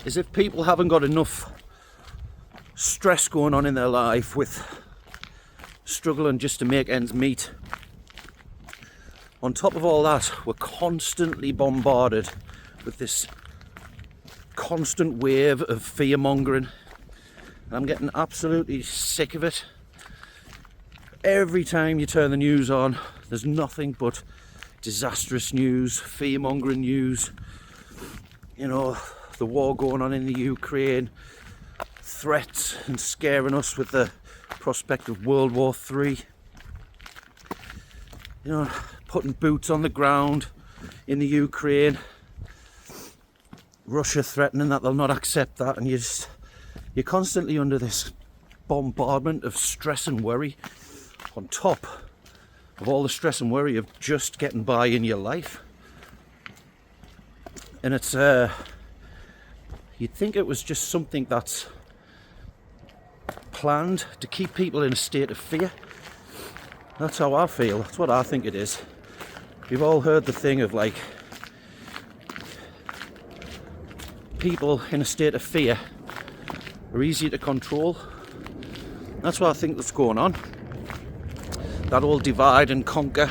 is if people haven't got enough stress going on in their life with struggling just to make ends meet. On top of all that, we're constantly bombarded with this constant wave of fear mongering. And I'm getting absolutely sick of it. Every time you turn the news on, there's nothing but disastrous news, fear mongering news. You know, the war going on in the Ukraine, threats and scaring us with the prospect of World War III. You know, putting boots on the ground in the Ukraine. Russia threatening that they'll not accept that, and you're constantly under this bombardment of stress and worry, on top of all the stress and worry of just getting by in your life. And it's you'd think it was just something that's planned to keep people in a state of fear. That's how I feel. That's what I think it is. We've all heard the thing of like people in a state of fear are easy to control. That's what I think that's going on. That whole divide and conquer,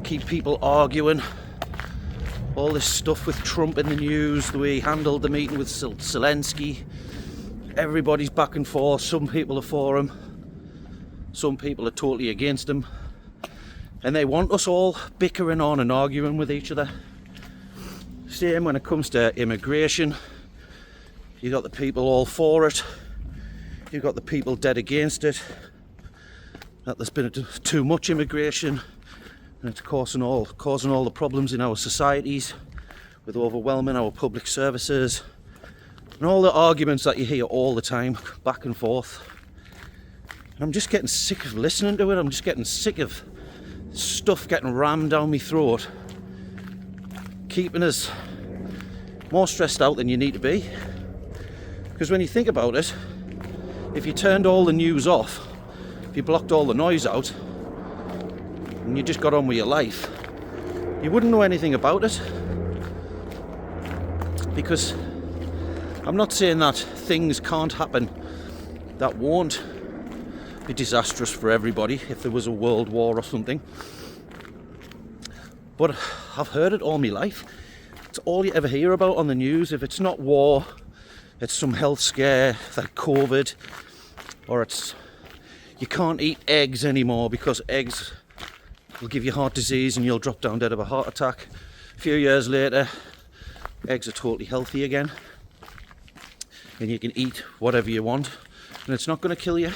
keep people arguing, all this stuff with Trump in the news, the way he handled the meeting with Zelensky. Everybody's back and forth. Some people are for him, some people are totally against him, and they want us all bickering on and arguing with each other. Same when it comes to immigration. You've got the people all for it, you've got the people dead against it, that there's been too much immigration and it's causing all the problems in our societies, with overwhelming our public services, and all the arguments that you hear all the time, back and forth. And I'm just getting sick of listening to it. I'm just getting sick of stuff getting rammed down my throat, keeping us more stressed out than you need to be. Because when you think about it, if you turned all the news off, if you blocked all the noise out, and you just got on with your life, you wouldn't know anything about it. Because I'm not saying that things can't happen that won't be disastrous for everybody if there was a world war or something, but I've heard it all my life. It's all you ever hear about on the news. If it's not war, it's some health scare like COVID, or it's you can't eat eggs anymore because eggs will give you heart disease and you'll drop down dead of a heart attack. A few years later, eggs are totally healthy again, and you can eat whatever you want and it's not going to kill you.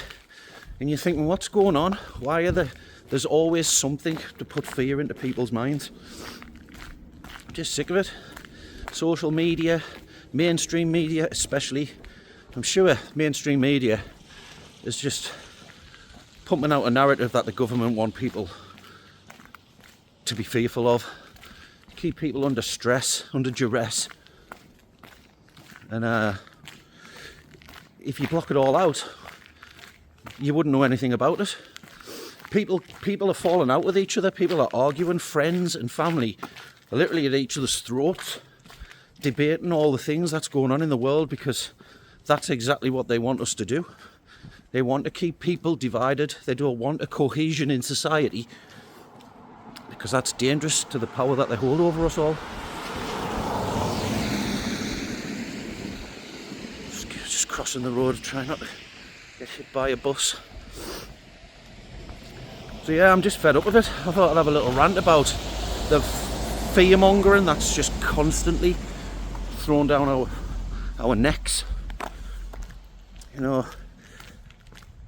And you're thinking, what's going on? Why are there's always something to put fear into people's minds? I'm just sick of it. Social media, mainstream media especially. I'm sure mainstream media is just pumping out a narrative that the government want people to be fearful of, keep people under stress, under duress. And if you block it all out, you wouldn't know anything about it. People are falling out with each other. People are arguing. Friends and family are literally at each other's throats, debating all the things that's going on in the world, because that's exactly what they want us to do. They want to keep people divided. They don't want a cohesion in society, because that's dangerous to the power that they hold over us all. Just crossing the road, trying not to get hit by a bus. So yeah, I'm just fed up with it. I thought I'd have a little rant about the fear mongering that's just constantly thrown down our necks. You know,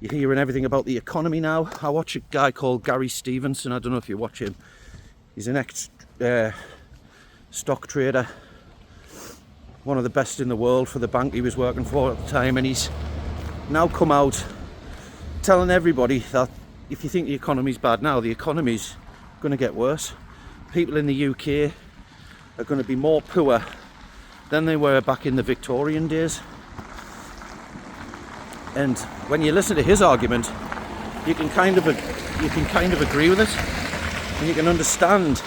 you're hearing everything about the economy now. I watch a guy called Gary Stevenson. I don't know if you watch him. He's an ex stock trader, one of the best in the world for the bank he was working for at the time, and he's now come out telling everybody that if you think the economy's bad now, the economy's going to get worse. People in the UK are going to be more poor than they were back in the Victorian days. And when you listen to his argument, you can kind of agree with it, and you can understand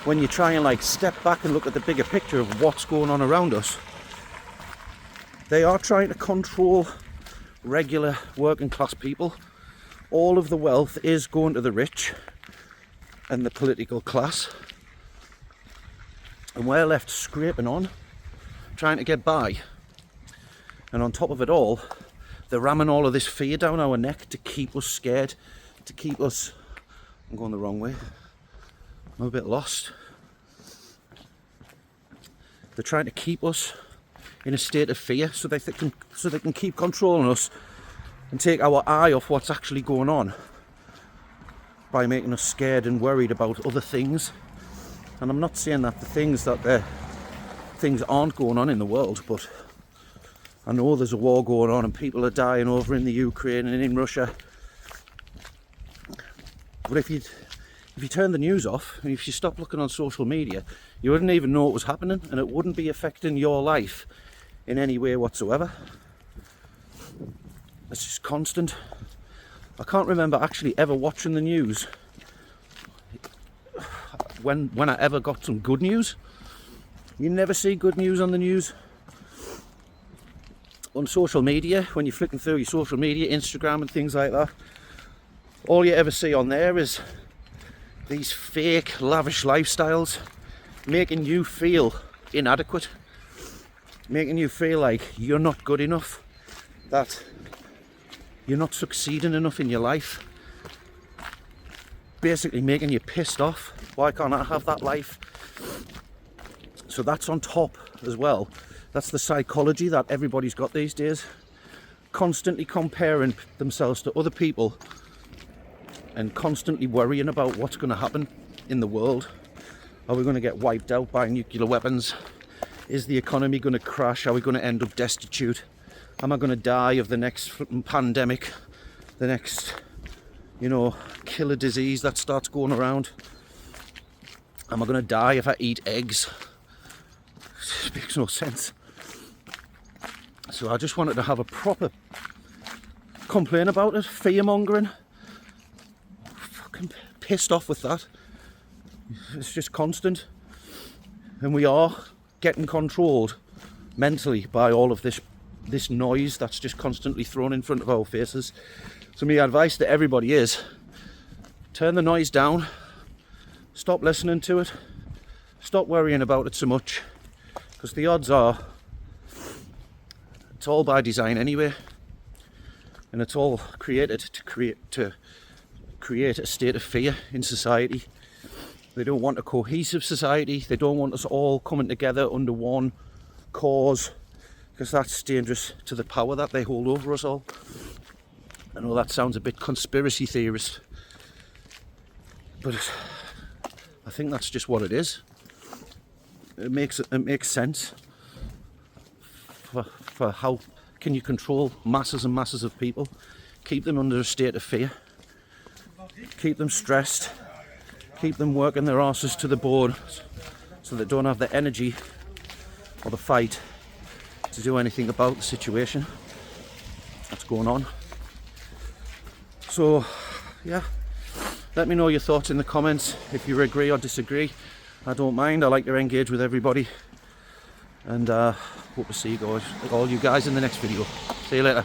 when you try and like step back and look at the bigger picture of what's going on around us. They are trying to control regular working class people. All of the wealth is going to the rich and the political class, and we're left scraping on, trying to get by. And on top of it all, they're ramming all of this fear down our neck to keep us scared, to keep us... I'm going the wrong way. I'm a bit lost. They're trying to keep us in a state of fear so they can keep controlling us and take our eye off what's actually going on by making us scared and worried about other things. And I'm not saying that things aren't going on in the world, but I know there's a war going on and people are dying over in the Ukraine and in Russia. But if you turn the news off and if you stop looking on social media, you wouldn't even know it was happening, and it wouldn't be affecting your life in any way whatsoever. It's just constant. I can't remember actually ever watching the news when I ever got some good news. You never see good news on the news. On social media, when you're flicking through your social media, Instagram and things like that, all you ever see on there is these fake, lavish lifestyles making you feel inadequate, making you feel like you're not good enough, that you're not succeeding enough in your life, basically making you pissed off. Why can't I have that life? So that's on top as well. That's the psychology that everybody's got these days, constantly comparing themselves to other people and constantly worrying about what's going to happen in the world. Are we going to get wiped out by nuclear weapons? Is the economy going to crash? Are we going to end up destitute? Am I going to die of the next pandemic? The next, killer disease that starts going around? Am I going to die if I eat eggs? It makes no sense. So I just wanted to have a proper complaint about it. Fear mongering. Fucking pissed off with that. It's just constant, and we are getting controlled mentally by all of this noise that's just constantly thrown in front of our faces. So my advice to everybody is turn the noise down, stop listening to it, stop worrying about it so much, because the odds are it's all by design anyway, and it's all created to create a state of fear in society. They don't want a cohesive society. They don't want us all coming together under one cause, because that's dangerous to the power that they hold over us all. I know that sounds a bit conspiracy theorist, but I think that's just what it is. It makes sense for how can you control masses and masses of people, keep them under a state of fear, keep them stressed, keep them working their arses to the bone so they don't have the energy or the fight to do anything about the situation that's going on. So yeah, let me know your thoughts in the comments. If you agree or disagree, I don't mind. I like to engage with everybody, and hope to see all you guys in the next video. See you later.